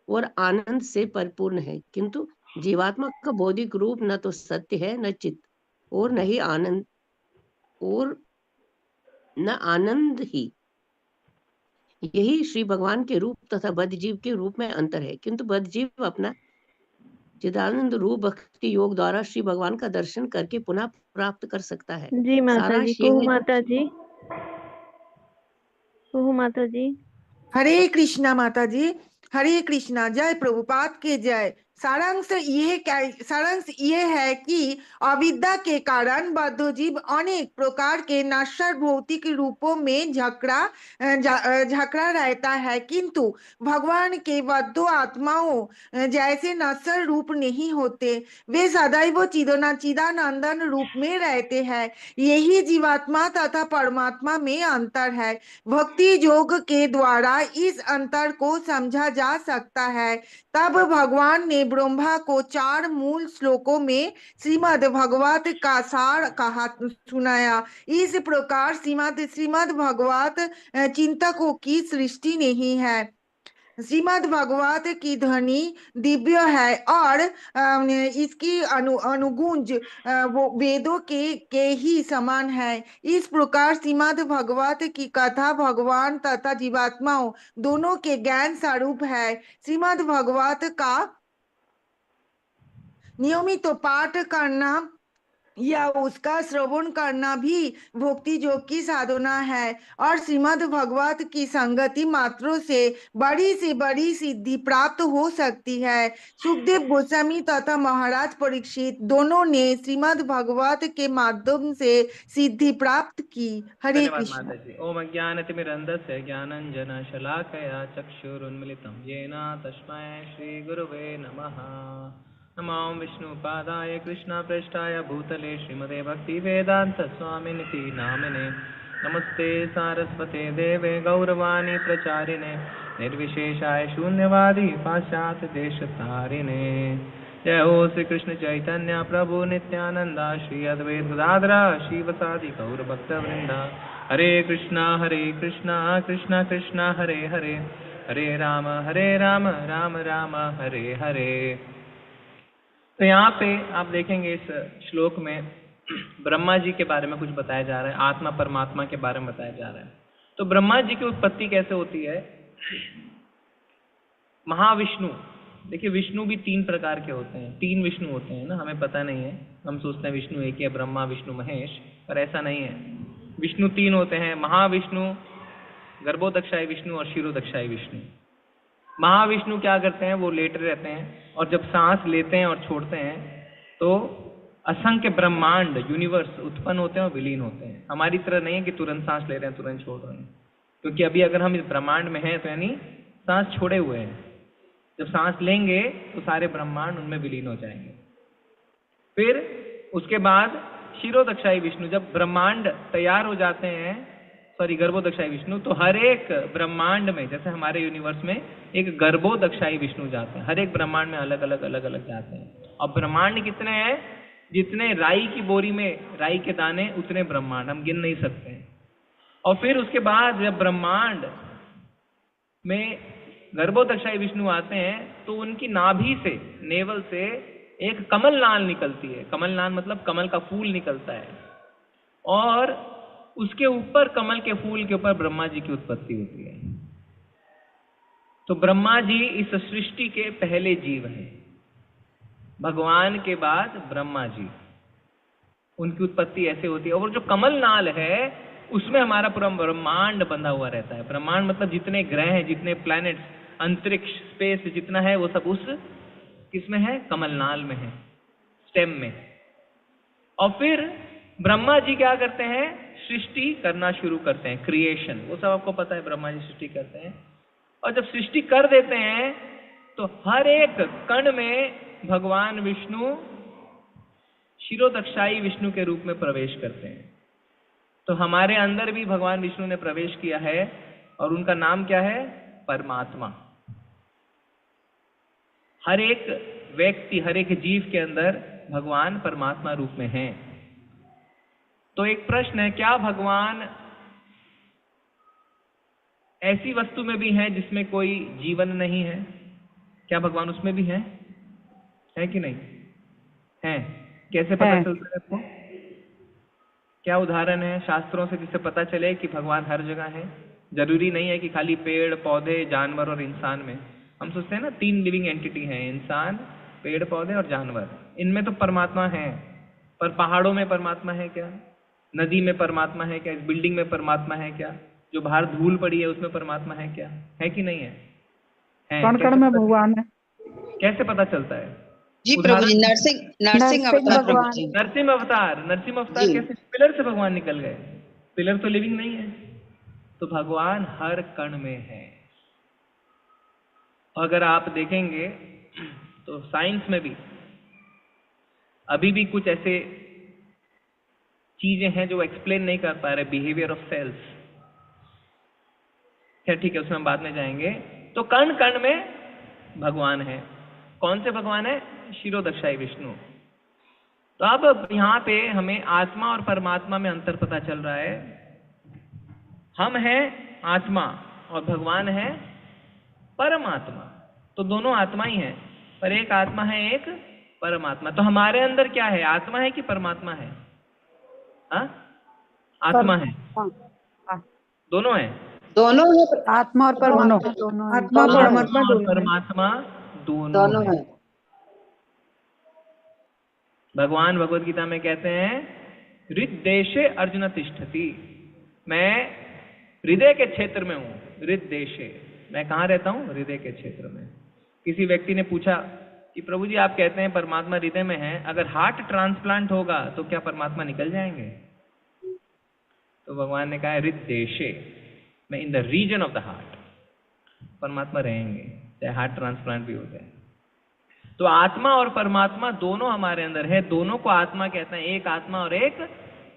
और आनंद से परिपूर्ण है, किंतु जीवात्मा का बौद्धिक रूप न तो सत्य है, न चित्त, और न ही आनंद, और न आनंद ही। यही श्री भगवान के रूप तथा बद्ध जीव के रूप में अंतर है, किंतु बद्ध जीव अपना चिदानंद रूप भक्ति योग द्वारा श्री भगवान का दर्शन करके पुनः प्राप्त कर सकता है। जी माता जी, सारांश ये कुहू है। माता जी, कुहू माता जी। हरे कृष्णा माता जी, हरे कृष्णा। जय प्रभुपाद के जय। सारांश ये है कि अविद्या के कारण बद्ध जीव अनेक प्रकार के नश्वर भौतिक रूपों में झकड़ा रहता है, किंतु भगवान के बद्ध आत्माओं जैसे नश्वर रूप नहीं होते, वे सदैव चिदानंदन रूप में रहते हैं। यही जीवात्मा तथा परमात्मा में अंतर है। भक्ति योग के द्वारा इस अंतर को समझा जा सकता है। तब भगवान ने ब्रह्मा को 4 मूल श्लोकों में श्रीमद् भागवत का सार कहा सुनाया। इस प्रकार श्रीमद् भागवत चिंतकों की सृष्टि नहीं है। श्रीमद् भागवत की ध्वनि दिव्य है और इसकी अनुगूंज वो वेदों के ही समान है। इस प्रकार श्रीमद् भागवत की कथा भगवान तथा जीवात्माओं दोनों के ज्ञान स्वरूप है। श्रीमद् भागवत का नियमित पाठ करना या उसका श्रवण करना भी भक्ति योग की साधना है, और श्रीमद् भागवत की संगति मात्रों से बड़ी सिद्धि प्राप्त हो सकती है। सुखदेव गोस्वामी तथा महाराज परीक्षित दोनों ने श्रीमद् भागवत के माध्यम से सिद्धि प्राप्त की। हरे धन्यवाद कृष्ण। माता जी। ओम अज्ञानतिमिरन्धस्य ज्ञानञ्जनशलाकया चक्षुरुन्मिलितं येन तस्मै श्रीगुरवे नमः। नमो विष्णुपादाय कृष्णप्रेष्ठाय भूतले श्रीमते भक्तिवेदान्तस्वामिनिति नामिने। नमस्ते सारस्वते देवे गौरवाणी प्रचारिणे निर्विशेषाय शून्यवादी पाश्चात्यदेशतारिणे। जय हो श्री कृष्ण चैतन्य प्रभु नित्यानंदा श्री अद्वैत गदाधर शिवसादि गौर भक्तवृंदा। हरे कृष्णा कृष्णा कृष्णा हरे हरे, हरे राम राम राम हरे हरे। तो यहाँ पे आप देखेंगे इस श्लोक में ब्रह्मा जी के बारे में कुछ बताया जा रहा है, आत्मा परमात्मा के बारे में बताया जा रहा है। तो ब्रह्मा जी की उत्पत्ति कैसे होती है? महाविष्णु, देखिए विष्णु भी 3 प्रकार के होते हैं, 3 विष्णु होते हैं ना, हमें पता नहीं है, हम सोचते हैं विष्णु एक ही है, ब्रह्मा विष्णु महेश, पर ऐसा नहीं है। विष्णु 3 होते हैं, महाविष्णु, गर्भोदक्षाई विष्णु और क्षीरोदक्षाई विष्णु। महाविष्णु क्या करते हैं? वो लेटे रहते हैं और जब सांस लेते हैं और छोड़ते हैं तो असंख्य ब्रह्मांड यूनिवर्स उत्पन्न होते हैं और विलीन होते हैं। हमारी तरह नहीं है कि तुरंत सांस ले रहे हैं तुरंत छोड़ रहे हैं, क्योंकि अभी अगर हम इस ब्रह्मांड में हैं तो यानी सांस छोड़े हुए हैं। जब सांस लेंगे तो सारे ब्रह्मांड उनमें विलीन हो जाएंगे। फिर उसके बाद क्षीरोदक्षाई विष्णु, जब ब्रह्मांड तैयार हो जाते हैं, गर्भोदक्षाई विष्णु, तो हर एक ब्रह्मांड में, जैसे हमारे यूनिवर्स में एक गर्भोदक्षाई विष्णु जाते हैं, हर एक ब्रह्मांड में अलग अलग जाते हैं। और ब्रह्मांड कितने हैं? जितने राई की बोरी में राई के दाने उतने ब्रह्मांड, हम गिन नहीं सकते हैं। और फिर उसके बाद जब ब्रह्मांड में गर्भोदक्षाई विष्णु आते हैं तो उनकी नाभि से, नेवल से एक कमल नाल निकलती है। कमल नाल मतलब कमल का फूल निकलता है, और उसके ऊपर, कमल के फूल के ऊपर ब्रह्मा जी की उत्पत्ति होती है। तो ब्रह्मा जी इस सृष्टि के पहले जीव हैं, भगवान के बाद ब्रह्मा जी, उनकी उत्पत्ति ऐसे होती है। और जो कमल नाल है उसमें हमारा पूरा ब्रह्मांड बंधा हुआ रहता है। ब्रह्मांड मतलब जितने ग्रह हैं, जितने प्लैनेट्स, अंतरिक्ष, स्पेस जितना है, वो सब उस किसमें है? कमल नाल में है, स्टेम में। और फिर ब्रह्मा जी क्या करते हैं? सृष्टि करना शुरू करते हैं, क्रिएशन, वो सब आपको पता है, ब्रह्मा जी सृष्टि करते हैं। और जब सृष्टि कर देते हैं तो हर एक कण में भगवान विष्णु क्षीरोदक्षाई विष्णु के रूप में प्रवेश करते हैं। तो हमारे अंदर भी भगवान विष्णु ने प्रवेश किया है, और उनका नाम क्या है? परमात्मा। हर एक व्यक्ति, हर एक जीव के अंदर भगवान परमात्मा रूप में हैं। तो एक प्रश्न है, क्या भगवान ऐसी वस्तु में भी है जिसमें कोई जीवन नहीं है? क्या भगवान उसमें भी है कि नहीं है? कैसे पता चलता है आपको? क्या उदाहरण है शास्त्रों से जिससे पता चले कि भगवान हर जगह है? जरूरी नहीं है कि खाली पेड़ पौधे जानवर और इंसान में। हम सोचते हैं ना 3 लिविंग एंटिटी हैं, इंसान, पेड़ पौधे और जानवर, इनमें तो परमात्मा है। पर पहाड़ों में परमात्मा है क्या? नदी में परमात्मा है क्या? इस बिल्डिंग में परमात्मा है क्या? जो बाहर धूल पड़ी है उसमें परमात्मा है क्या? है कि नहीं है? कण कण में भगवान है। कैसे पता चलता है? जी प्रभु जी, नरसिंह अवतार प्रभु जी। नरसिंह अवतार कैसे? पिलर से भगवान निकल गए। पिलर तो लिविंग नहीं है। तो भगवान हर कण में है। अगर आप देखेंगे तो साइंस में भी अभी भी कुछ ऐसे चीजें हैं जो एक्सप्लेन नहीं कर पा रहे, बिहेवियर ऑफ सेल्स। क्या ठीक है, उसमें हम बाद में जाएंगे। तो कण कण में भगवान है। कौन से भगवान है? क्षीरोदक्षाई विष्णु। तो अब यहाँ पे हमें आत्मा और परमात्मा में अंतर पता चल रहा है। हम हैं आत्मा और भगवान है परमात्मा। तो दोनों आत्मा ही हैं, पर एक आत्मा है एक परमात्मा। तो हमारे अंदर क्या है, आत्मा है कि परमात्मा है? आत्मा है, दोनों है। दोनों है, आत्मा और परमात्मा दोनों हैं। आत्मा परमात्मा परमात्मा दोनों है। भगवान भगवद गीता में कहते हैं, हृददेशे अर्जुन तिष्ठति। मैं हृदय के क्षेत्र में हूं। हृददेशे, मैं कहाँ रहता हूं? हृदय के क्षेत्र में। किसी व्यक्ति ने पूछा कि प्रभु जी आप कहते हैं परमात्मा हृदय में है, अगर हार्ट ट्रांसप्लांट होगा तो क्या परमात्मा निकल जाएंगे? तो भगवान ने कहा हृददेशे, मैं in the region of the heart, परमात्मा रहेंगे चाहे हार्ट ट्रांसप्लांट भी हो जाए। तो आत्मा और परमात्मा दोनों हमारे अंदर है। दोनों को आत्मा कहते हैं, एक आत्मा और एक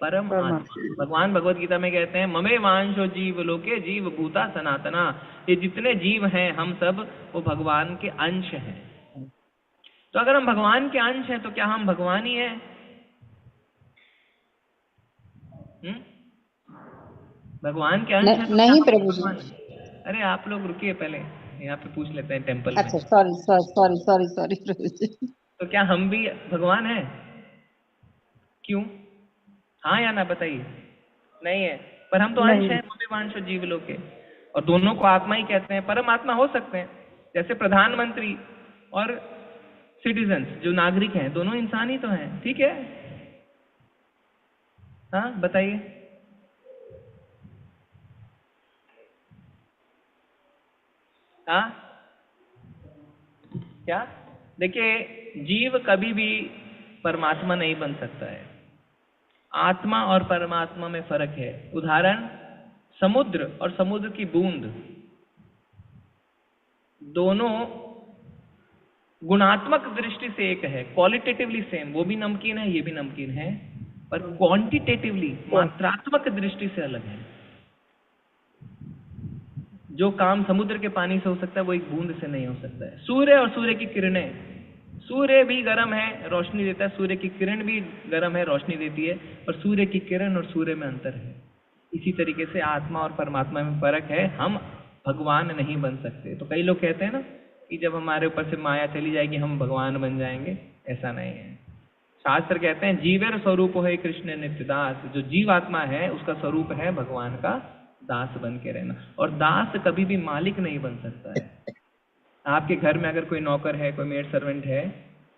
परम आत्मा। भगवान भगवत गीता में कहते हैं, ममे वांशो जीव लोके जीव भूता सनातना। ये जितने जीव हैं हम सब वो भगवान के अंश हैं। तो अगर हम भगवान के अंश हैं तो क्या हम भगवान ही हैं? भगवान के अंश हैं? नहीं प्रभु जी। अरे आप लोग रुकिए, पहले यहाँ पे पूछ लेते हैं टेम्पल में। अच्छा, सॉरी प्रभु जी। तो क्या हम भी भगवान हैं? क्यों? हाँ या ना बताइए। नहीं है, पर हम तो अंश हैं, ममेवांशो जीव लोके। और दोनों को आत्मा ही कहते हैं। परमात्मा हो सकते हैं, जैसे प्रधानमंत्री और सिटीजन्स जो नागरिक हैं दोनों इंसान ही तो हैं, ठीक है? हाँ बताइए। हाँ क्या? देखिए, जीव कभी भी परमात्मा नहीं बन सकता है। आत्मा और परमात्मा में फर्क है। उदाहरण, समुद्र और समुद्र की बूंद दोनों गुणात्मक दृष्टि से एक है, क्वालिटेटिवली सेम। वो भी नमकीन है, ये भी नमकीन है, पर क्वांटिटेटिवली मात्रात्मक दृष्टि से अलग है। जो काम समुद्र के पानी से हो सकता है वो एक बूंद से नहीं हो सकता है। सूर्य और सूर्य की किरणें, सूर्य भी गर्म है, रोशनी देता है, सूर्य की किरण भी गर्म है, रोशनी देती है, पर सूर्य की किरण और सूर्य में अंतर है। इसी तरीके से आत्मा और परमात्मा में फर्क है। हम भगवान नहीं बन सकते। तो कई लोग कहते हैं ना कि जब हमारे ऊपर से माया चली जाएगी हम भगवान बन जाएंगे, ऐसा नहीं है। शास्त्र कहते हैं जीवेर स्वरूप है कृष्ण नित्यदास। जो जीव आत्मा है उसका स्वरूप है भगवान का दास बन के रहना। और दास कभी भी मालिक नहीं बन सकता है। आपके घर में अगर कोई नौकर है, कोई मेड सर्वेंट है,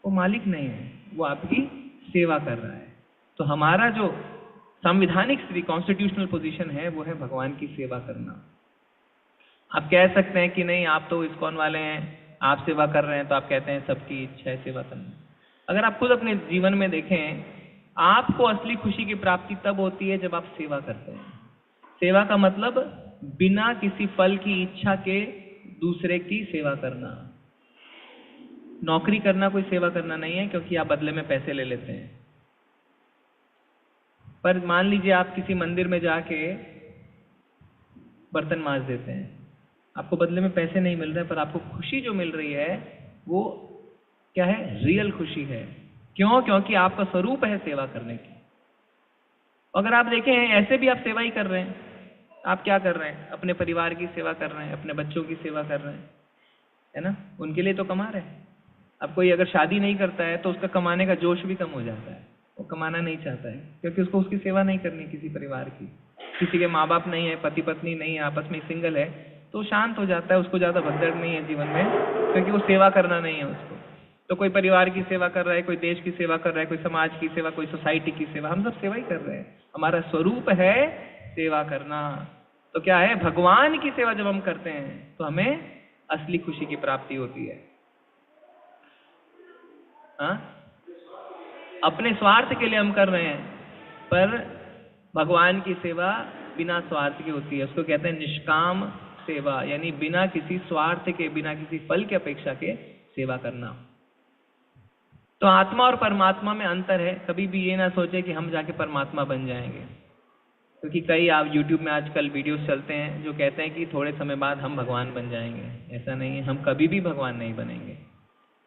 वो मालिक नहीं है, वो आपकी सेवा कर रहा है। तो हमारा जो संविधानिक स्थिति, कॉन्स्टिट्यूशनल पोजीशन है, वो है भगवान की सेवा करना। आप कह सकते हैं कि नहीं आप तो इस्कॉन वाले हैं, आप सेवा कर रहे हैं, तो आप कहते हैं सबकी इच्छा है सेवा करना। अगर आप खुद अपने जीवन में देखें, आपको असली खुशी की प्राप्ति तब होती है जब आप सेवा करते हैं। सेवा का मतलब बिना किसी फल की इच्छा के दूसरे की सेवा करना। नौकरी करना कोई सेवा करना नहीं है, क्योंकि आप बदले में पैसे ले लेते हैं। पर मान लीजिए आप किसी मंदिर में जाके बर्तन मांज देते हैं, आपको बदले में पैसे नहीं मिल रहे, पर आपको खुशी जो मिल रही है वो क्या है? रियल खुशी है। क्यों? क्योंकि आपका स्वरूप है सेवा करने की। अगर आप देखें ऐसे भी आप सेवा ही कर रहे हैं। आप क्या कर रहे हैं? अपने परिवार की सेवा कर रहे हैं, अपने बच्चों की सेवा कर रहे हैं, है ना? उनके लिए तो कमा रहे हैं। अब कोई अगर शादी नहीं करता है तो उसका कमाने का जोश भी कम हो जाता है, वो कमाना नहीं चाहता है क्योंकि उसको उसकी सेवा नहीं करनी किसी परिवार की। किसी के माँ बाप नहीं है, पति पत्नी नहीं है, आपस में सिंगल है, तो शांत हो जाता है, उसको ज़्यादा भगदड़ नहीं है जीवन में, क्योंकि वो सेवा करना नहीं है उसको। तो कोई परिवार की सेवा कर रहा है, कोई देश की सेवा कर रहा है, कोई समाज की सेवा, कोई सोसाइटी की सेवा, हम सब सेवा ही कर रहे हैं। हमारा स्वरूप है सेवा करना। तो क्या है, भगवान की सेवा जब हम करते हैं तो हमें असली खुशी की प्राप्ति होती है। हाँ, अपने स्वार्थ के लिए हम कर रहे हैं, पर भगवान की सेवा बिना स्वार्थ की होती है। उसको कहते हैं निष्काम सेवा, यानी बिना किसी स्वार्थ के, बिना किसी फल की अपेक्षा के सेवा करना। तो आत्मा और परमात्मा में अंतर है। कभी भी ये ना सोचे कि हम जाके परमात्मा बन जाएंगे, क्योंकि कई आप YouTube में आजकल वीडियोस चलते हैं जो कहते हैं कि थोड़े समय बाद हम भगवान बन जाएंगे। ऐसा नहीं है, हम कभी भी भगवान नहीं बनेंगे।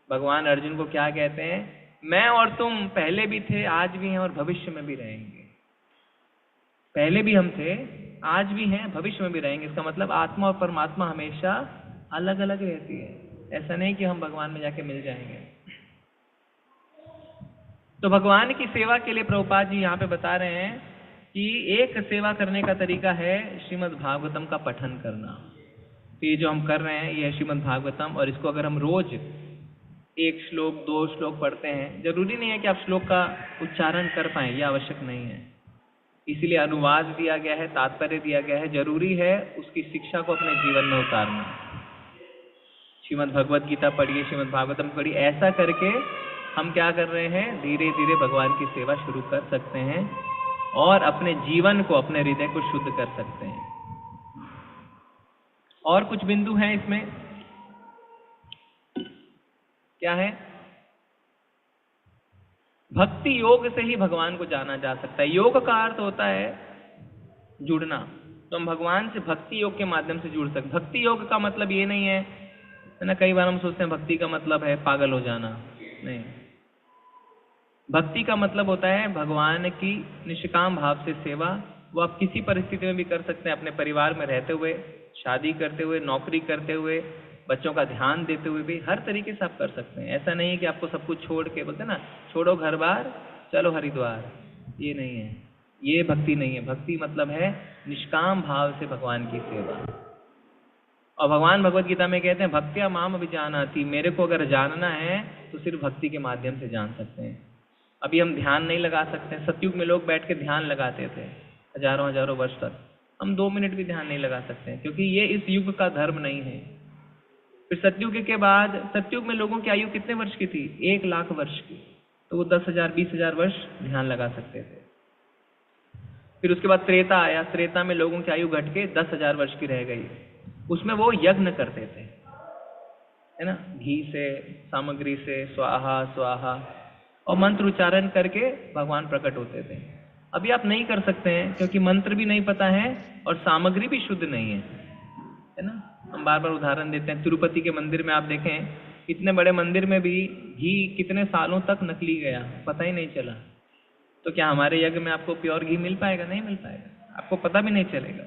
भगवान अर्जुन को क्या कहते हैं? मैं और तुम पहले भी थे, आज भी हैं और भविष्य में भी रहेंगे। पहले भी हम थे, आज भी हैं, भविष्य में भी रहेंगे। इसका मतलब आत्मा और परमात्मा हमेशा अलग अलग रहती है। ऐसा नहीं कि हम भगवान में जाके मिल जाएंगे। तो भगवान की सेवा के लिए प्रभुपाद जी यहाँ पे बता रहे हैं कि एक सेवा करने का तरीका है श्रीमद् भागवतम का पठन करना। तो ये जो हम कर रहे हैं ये है श्रीमद् भागवतम, और इसको अगर हम रोज 1 श्लोक 2 श्लोक पढ़ते हैं, जरूरी नहीं है कि आप श्लोक का उच्चारण कर पाएं, यह आवश्यक नहीं है। इसीलिए अनुवाद दिया गया है, तात्पर्य दिया गया है। जरूरी है उसकी शिक्षा को अपने जीवन में उतारना। श्रीमद् भगवद गीता पढ़िए, श्रीमद् भागवतम पढ़िए। ऐसा करके हम क्या कर रहे हैं, धीरे धीरे भगवान की सेवा शुरू कर सकते हैं और अपने जीवन को, अपने हृदय को शुद्ध कर सकते हैं। और कुछ बिंदु हैं इसमें, क्या है? भक्ति योग से ही भगवान को जाना जा सकता है। योग का अर्थ होता है जुड़ना। तो हम भगवान से भक्ति योग के माध्यम से जुड़ सकते। भक्ति योग का मतलब ये नहीं है ना, कई बार हम सोचते हैं भक्ति का मतलब है पागल हो जाना। नहीं, भक्ति का मतलब होता है भगवान की निष्काम भाव से सेवा। वो आप किसी परिस्थिति में भी कर सकते हैं, अपने परिवार में रहते हुए, शादी करते हुए, नौकरी करते हुए, बच्चों का ध्यान देते हुए भी हर तरीके से आप कर सकते हैं। ऐसा नहीं है कि आपको सब कुछ छोड़ के, बोलते ना, छोड़ो घर बार चलो हरिद्वार, ये नहीं है, ये भक्ति नहीं है। भक्ति मतलब है निष्काम भाव से भगवान की सेवा। और भगवान भगवद गीता में कहते हैं भक्त्या माम अभिजानाति, मेरे को अगर जानना है तो सिर्फ भक्ति के माध्यम से जान सकते हैं। अभी हम ध्यान नहीं लगा सकते। सतयुग में लोग बैठ के ध्यान लगाते थे हजारों हजारों वर्ष तक। हम 2 मिनट भी ध्यान नहीं लगा सकते क्योंकि ये इस युग का धर्म नहीं है। फिर सतयुग के बाद, सतयुग में लोगों की आयु कितने वर्ष की थी? 1 लाख वर्ष की। तो वो 10,000 20,000 वर्ष ध्यान लगा सकते थे। फिर उसके बाद त्रेता आया। त्रेता में लोगों की आयु घट के 10,000 वर्ष की रह गई। उसमें वो यज्ञ करते थे, है ना, घी से, सामग्री से, स्वाहा स्वाहा, और मंत्र उच्चारण करके भगवान प्रकट होते थे। अभी आप नहीं कर सकते हैं क्योंकि मंत्र भी नहीं पता है और सामग्री भी शुद्ध नहीं है ना। हम बार बार उदाहरण देते हैं, तिरुपति के मंदिर में आप देखें, इतने बड़े मंदिर में भी घी कितने सालों तक नकली गया, पता ही नहीं चला। तो क्या हमारे यज्ञ में आपको प्योर घी मिल पाएगा? नहीं मिल पाएगा, आपको पता भी नहीं चलेगा।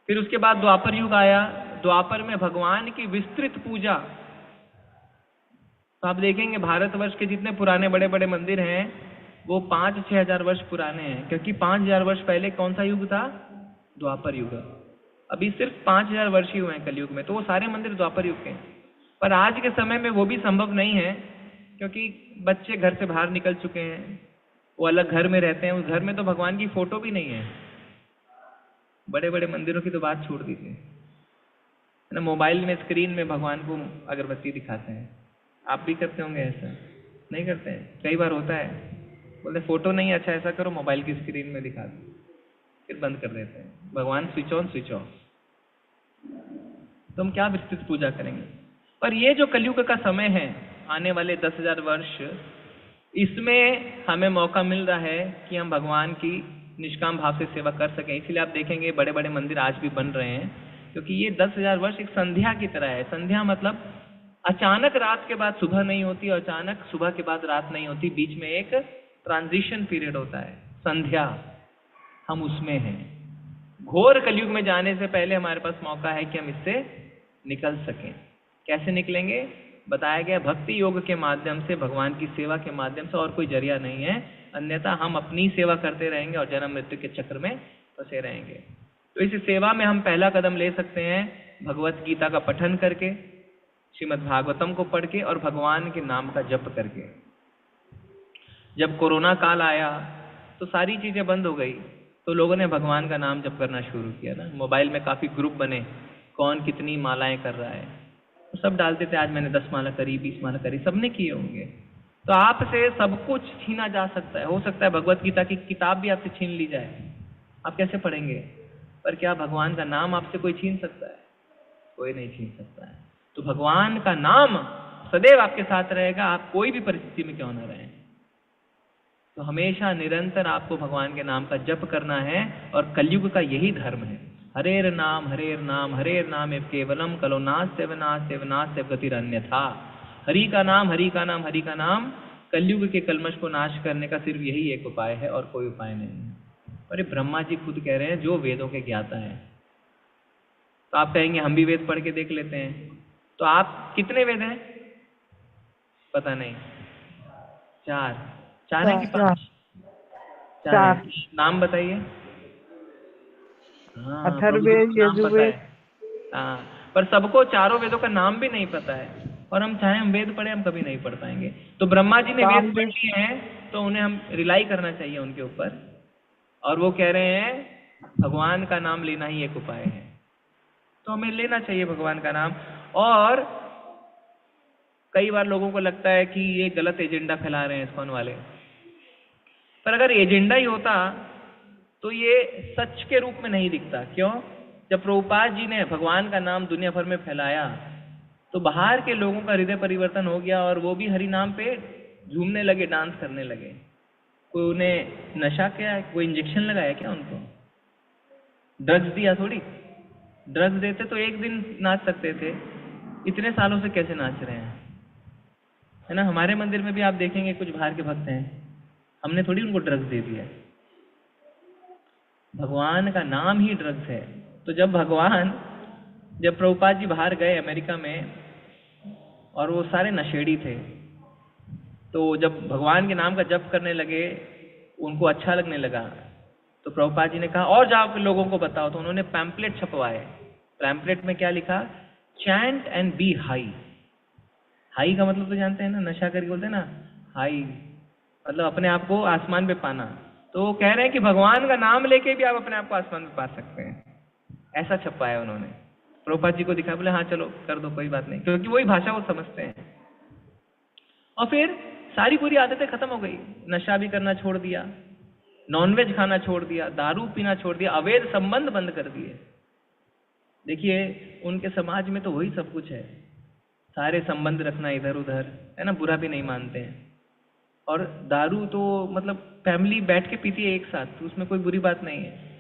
फिर उसके बाद द्वापर युग आया। द्वापर में भगवान की विस्तृत पूजा। तो आप देखेंगे भारतवर्ष के जितने पुराने बड़े बड़े मंदिर हैं वो 5-6 हजार वर्ष पुराने हैं, क्योंकि 5,000 वर्ष पहले कौन सा युग था? द्वापर युग। अभी सिर्फ 5,000 वर्ष ही हुए हैं कलयुग में, तो वो सारे मंदिर द्वापर युग के हैं। पर आज के समय में वो भी संभव नहीं है क्योंकि बच्चे घर से बाहर निकल चुके हैं, वो अलग घर में रहते हैं। उस घर में तो भगवान की फोटो भी नहीं है। बड़े बड़े मंदिरों की तो बात छोड़ दीजिए, है ना। मोबाइल में स्क्रीन में भगवान को अगरबत्ती दिखाते हैं। आप भी करते होंगे ऐसा? नहीं करते हैं? कई बार होता है, बोलते फोटो नहीं, अच्छा ऐसा करो मोबाइल की स्क्रीन में दिखा दो, फिर बंद कर देते हैं। भगवान स्विच ऑन स्विच ऑफ। तो हम क्या विस्तृत पूजा करेंगे? पर ये जो कलयुग का समय है, आने वाले 10,000 वर्ष, इसमें हमें मौका मिल रहा है कि हम भगवान की निष्काम भाव से सेवा कर सकें। इसलिए आप देखेंगे बड़े बड़े मंदिर आज भी बन रहे हैं, क्योंकि ये 10,000 वर्ष एक संध्या की तरह है। संध्या मतलब अचानक रात के बाद सुबह नहीं होती और अचानक सुबह के बाद रात नहीं होती, बीच में एक ट्रांजिशन पीरियड होता है, संध्या। हम उसमें हैं। घोर कलयुग में जाने से पहले हमारे पास मौका है कि हम इससे निकल सकें। कैसे निकलेंगे? बताया गया भक्ति योग के माध्यम से, भगवान की सेवा के माध्यम से, और कोई जरिया नहीं है। अन्यथा हम अपनी सेवा करते रहेंगे और जन्म मृत्यु के चक्र में फंसे रहेंगे। तो इस सेवा में हम पहला कदम ले सकते हैं भगवत गीता का पठन करके, श्रीमद् भागवतम को पढ़ के और भगवान के नाम का जप करके। जब कोरोना काल आया तो सारी चीजें बंद हो गई, तो लोगों ने भगवान का नाम जप करना शुरू किया ना। मोबाइल में काफी ग्रुप बने, कौन कितनी मालाएं कर रहा है, तो सब डालते थे आज मैंने 10 माला करी, 20 माला करी, सबने किए होंगे। तो आपसे सब कुछ छीना जा सकता है। हो सकता है भगवत गीता की किताब भी आपसे छीन ली जाए, आप कैसे पढ़ेंगे? पर क्या भगवान का नाम आपसे कोई छीन सकता है? कोई नहीं छीन सकता है। तो भगवान का नाम सदैव आपके साथ रहेगा, आप कोई भी परिस्थिति में क्यों ना रहें। तो हमेशा निरंतर आपको भगवान के नाम का जप करना है, और कलयुग का यही धर्म है। हरेर नाम हरेर नाम एव केवलम कलो नास्त्यव नास्त्यव नास्त्यव गतिरन्यथा। हरि का नाम हरि का नाम हरि का नाम, कलयुग के कलमश को नाश करने का सिर्फ यही एक उपाय है और कोई उपाय नहीं है। और ये ब्रह्मा जी खुद कह रहे हैं जो वेदों के ज्ञाता है। तो आप कहेंगे हम भी वेद पढ़ के देख लेते हैं, तो आप कितने वेद हैं? पता नहीं, 4 है कि 5? 4 है। नाम बताइए। हाँ, अथर्ववेद, यजुर्वेद। हाँ, पर सबको चारों वेदों का नाम भी नहीं पता है, और हम चाहे हम वेद पढ़े हम कभी नहीं पढ़ पाएंगे। तो ब्रह्मा जी ने वेद पढ़ लिए हैं, तो उन्हें हम रिलाई करना चाहिए उनके ऊपर, और वो कह रहे हैं भगवान का नाम लेना ही एक उपाय है। तो हमें लेना चाहिए भगवान का नाम। और कई बार लोगों को लगता है कि ये गलत एजेंडा फैला रहे हैं इस्कॉन वाले, पर अगर एजेंडा ही होता तो ये सच के रूप में नहीं दिखता। क्यों? जब प्रभुपाद जी ने भगवान का नाम दुनिया भर में फैलाया तो बाहर के लोगों का हृदय परिवर्तन हो गया, और वो भी हरि नाम पे झूमने लगे, डांस करने लगे। कोई उन्हें नशा किया, कोई इंजेक्शन लगाया क्या उनको? ड्रग्स दिया थोड़ी। ड्रग्स देते तो एक दिन नाच सकते थे, इतने सालों से कैसे नाच रहे हैं, है ना। हमारे मंदिर में भी आप देखेंगे कुछ बाहर के भक्त हैं, हमने थोड़ी उनको ड्रग्स दे दिया। भगवान का नाम ही ड्रग्स है। तो जब प्रभुपाद जी बाहर गए अमेरिका में, और वो सारे नशेड़ी थे, तो जब भगवान के नाम का जप करने लगे उनको अच्छा लगने लगा। तो प्रभुपाद जी ने कहा और जाओ लोगों को बताओ। तो उन्होंने पैम्पलेट छपवाए। पैम्पलेट में क्या लिखा? Chant and be high. High का मतलब तो जानते हैं ना, नशा करके बोलते हैं ना हाई, मतलब अपने आप को आसमान पे पाना। तो वो कह रहे हैं कि भगवान का नाम लेके भी आप अपने आप को आसमान पे पा सकते हैं। ऐसा छपाया उन्होंने। प्रभुपाद जी को दिखा, बोले हाँ चलो कर दो, कोई बात नहीं, क्योंकि वही भाषा वो समझते हैं। और फिर सारी बुरी आदतें खत्म हो गई। नशा भी करना छोड़ दिया, नॉनवेज खाना छोड़ दिया, दारू पीना छोड़ दिया, अवैध संबंध बंद कर दिए। देखिए उनके समाज में तो वही सब कुछ है, सारे संबंध रखना इधर उधर, है ना, बुरा भी नहीं मानते हैं। और दारू तो मतलब फैमिली बैठ के पीती है एक साथ, तो उसमें कोई बुरी बात नहीं है।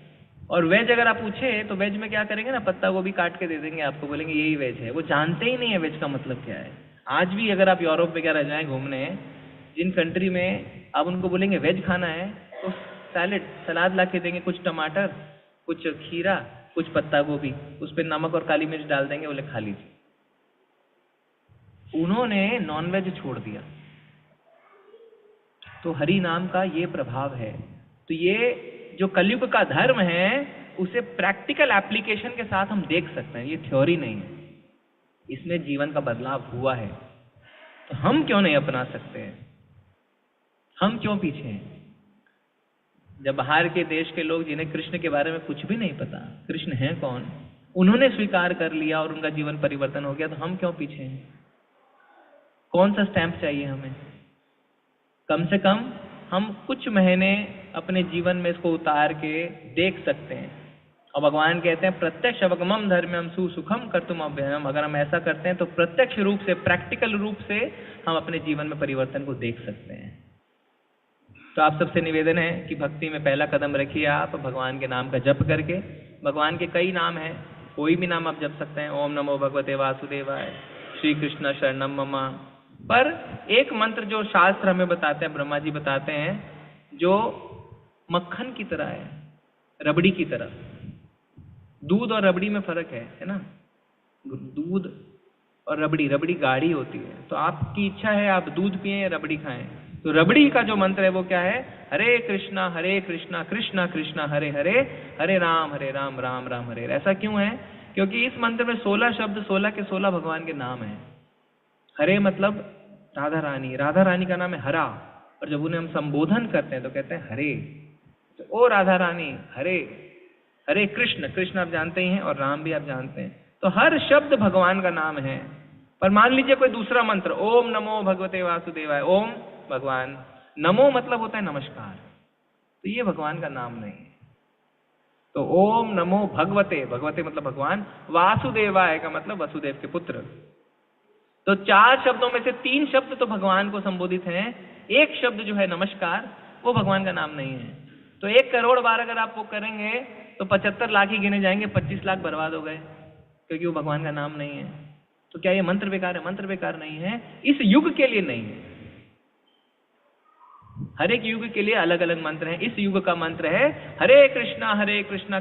और वेज अगर आप पूछे तो वेज में क्या करेंगे ना, पत्ता गोभी काट के दे देंगे आपको, बोलेंगे यही वेज है। वो जानते ही नहीं है वेज का मतलब क्या है। आज भी अगर आप यूरोप वगैरह जाएं घूमने, जिन कंट्री में आप उनको बोलेंगे वेज खाना है तो सलाद ला के देंगे, कुछ टमाटर, कुछ खीरा, कुछ पत्ता गोभी, उस पर नमक और काली मिर्च डाल देंगे, बोले खा लीजिए। उन्होंने नॉनवेज छोड़ दिया। तो हरि नाम का ये प्रभाव है। तो ये जो कलयुग का धर्म है उसे प्रैक्टिकल एप्लीकेशन के साथ हम देख सकते हैं, ये थ्योरी नहीं है, इसमें जीवन का बदलाव हुआ है। तो हम क्यों नहीं अपना सकते हैं? हम क्यों पीछे हैं? जब बाहर के देश के लोग जिन्हें कृष्ण के बारे में कुछ भी नहीं पता, कृष्ण है कौन, उन्होंने स्वीकार कर लिया और उनका जीवन परिवर्तन हो गया, तो हम क्यों पीछे हैं? कौन सा स्टैंप चाहिए हमें? कम से कम हम कुछ महीने अपने जीवन में इसको उतार के देख सकते हैं। और भगवान कहते हैं प्रत्यक्ष अवगमम धर्म्यम सुसुखम कर्तुम अव्ययम। अगर हम ऐसा करते हैं तो प्रत्यक्ष रूप से, प्रैक्टिकल रूप से हम अपने जीवन में परिवर्तन को देख सकते हैं। तो आप सबसे निवेदन है कि भक्ति में पहला कदम रखिए आप भगवान के नाम का जप करके। भगवान के कई नाम हैं, कोई भी नाम आप जप सकते हैं। ओम नमो भगवते वासुदेवाय, श्री कृष्ण शरणम मम। पर एक मंत्र जो शास्त्र हमें बताते हैं, ब्रह्मा जी बताते हैं, जो मक्खन की तरह है, रबड़ी की तरह। दूध और रबड़ी में फर्क है ना? दूध और रबड़ी, रबड़ी गाढ़ी होती है, तो आपकी इच्छा है आप दूध पिएं या रबड़ी खाएं। तो रबड़ी का जो मंत्र है वो क्या है? हरे कृष्णा कृष्णा कृष्णा हरे हरे, हरे राम राम राम हरे हरे। ऐसा क्यों है? क्योंकि इस मंत्र में 16 शब्द, 16 के 16 भगवान के नाम हैं। हरे मतलब राधा रानी, राधा रानी का नाम है हरा, और जब उन्हें हम संबोधन करते हैं तो कहते हैं हरे। तो ओ राधा रानी हरे, हरे कृष्ण, कृष्ण आप जानते ही हैं, और राम भी आप जानते हैं। तो हर शब्द भगवान का नाम है। पर मान लीजिए कोई दूसरा मंत्र, ओम नमो भगवते वासुदेवाय, ओम भगवान, नमो मतलब होता है नमस्कार, तो ये भगवान का नाम नहीं है। तो ओम नमो भगवते, भगवते मतलब भगवान, वासुदेवाय का मतलब वसुदेव के पुत्र। तो 4 शब्दों में से 3 शब्द तो भगवान को संबोधित हैं, एक शब्द जो है नमस्कार वो भगवान का नाम नहीं है। तो 1 करोड़ बार अगर आप वो करेंगे तो 75 लाख ही गिने जाएंगे, 25 लाख बर्बाद हो गए, क्योंकि वो भगवान का नाम नहीं है। तो क्या ये मंत्र बेकार है? मंत्र बेकार नहीं है, इस युग के लिए नहीं है। हर एक युग के लिए अलग अलग मंत्र हैं। इस युग का मंत्र है हरे कृष्णा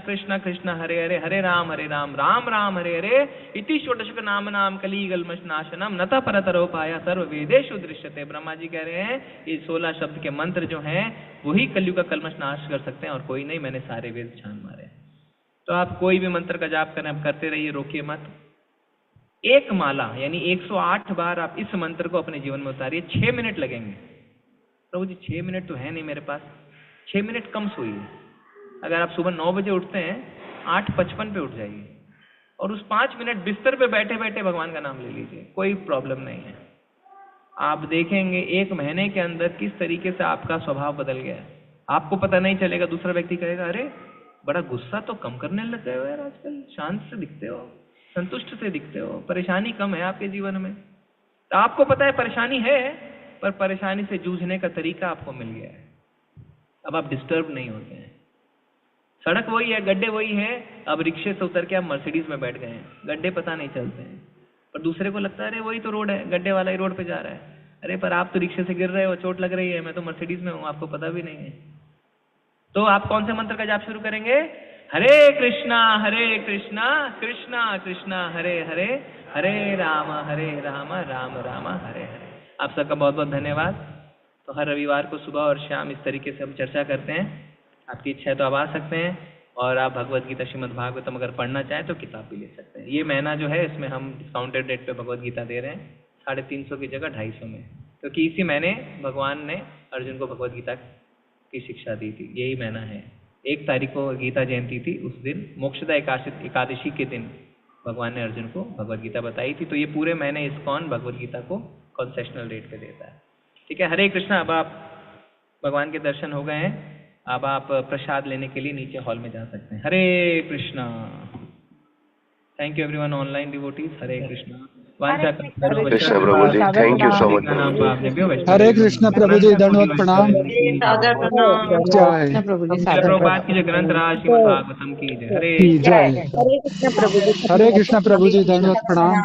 कृष्णा कृष्णा हरे हरे, हरे राम राम राम हरे हरे, इति षोडशक नाम नाम कलिगल्मषनाशनम नता परतरोपाय सर्व वेदेषु दृश्यते। ब्रह्मा जी कह रहे हैं ये 16 शब्द के मंत्र जो हैं वही कलयुग का कल्मष नाश कर सकते हैं, और कोई नहीं, मैंने सारे वेद छान मारे। तो आप कोई भी मंत्र का जाप करें, आप करते रहिए, रोकिए मत। 1 माला यानी 108 बार आप इस मंत्र को अपने जीवन में उतारिए। 6 मिनट लगेंगे। प्रभु जी 6 मिनट तो है नहीं मेरे पास। 6 मिनट कम सोइए। अगर आप सुबह 9 बजे उठते हैं, 8:55 पे उठ जाइए, और उस 5 मिनट बिस्तर पे बैठे बैठे भगवान का नाम ले लीजिए, कोई प्रॉब्लम नहीं है। आप देखेंगे 1 महीने के अंदर किस तरीके से आपका स्वभाव बदल गया है। आपको पता नहीं चलेगा, दूसरा व्यक्ति कहेगा अरे बड़ा गुस्सा तो कम करने लग गए हो यार आजकल, शांत से दिखते हो, संतुष्ट से दिखते हो, परेशानी कम है आपके जीवन में। तो आपको पता है परेशानी है, पर परेशानी से जूझने का तरीका आपको मिल गया है। अब आप डिस्टर्ब नहीं होते हैं। सड़क वही है, गड्ढे वही है, अब रिक्शे से उतर के आप मर्सिडीज में बैठ गए हैं, गड्ढे पता नहीं चलते हैं, पर दूसरे को लगता है अरे वही तो रोड है, गड्ढे वाला ही रोड पे जा रहा है। अरे पर आप तो रिक्शे से गिर रहे हो, चोट लग रही है, मैं तो मर्सिडीज में हूँ, आपको पता भी नहीं है। तो आप कौन से मंत्र का जाप शुरू करेंगे? हरे कृष्णा कृष्णा कृष्णा हरे हरे, हरे राम राम राम हरे हरे। आप सबका बहुत बहुत धन्यवाद। तो हर रविवार को सुबह और शाम इस तरीके से हम चर्चा करते हैं। आपकी इच्छा है तो आप आ सकते हैं, और आप भगवद गीता श्रीमद् भागवतम अगर पढ़ना चाहें तो किताब भी ले सकते हैं। ये महीना जो है इसमें हम डिस्काउंटेड रेट पे भगवद गीता दे रहे हैं, 350 की जगह 250 में, क्योंकि इसी महीने भगवान ने अर्जुन को भगवद गीता की शिक्षा दी थी। यही महीना है। 1 तारीख को गीता जयंती थी, उस दिन मोक्षदा एकादशी के दिन भगवान ने अर्जुन को भगवद गीता बताई थी। तो ये पूरे महीने इस्कॉन भगवद गीता को कंसेशनल रेट पे देता है। ठीक है, हरे कृष्णा। अब आप भगवान के दर्शन हो गए हैं, अब आप प्रसाद लेने के लिए नीचे हॉल में जा सकते हैं। Hare Krishna. Thank you everyone online devotees. Hare Krishna. Krishna Prabhu ji, thank you so much. Hare Krishna Prabhu ji, दंडवत प्रणाम। जय प्रभुपाद की जय, ग्रंथ राज श्रीमद् भागवतम की जय। जय। हरे कृष्ण प्रभु जी, दंडवत प्रणाम।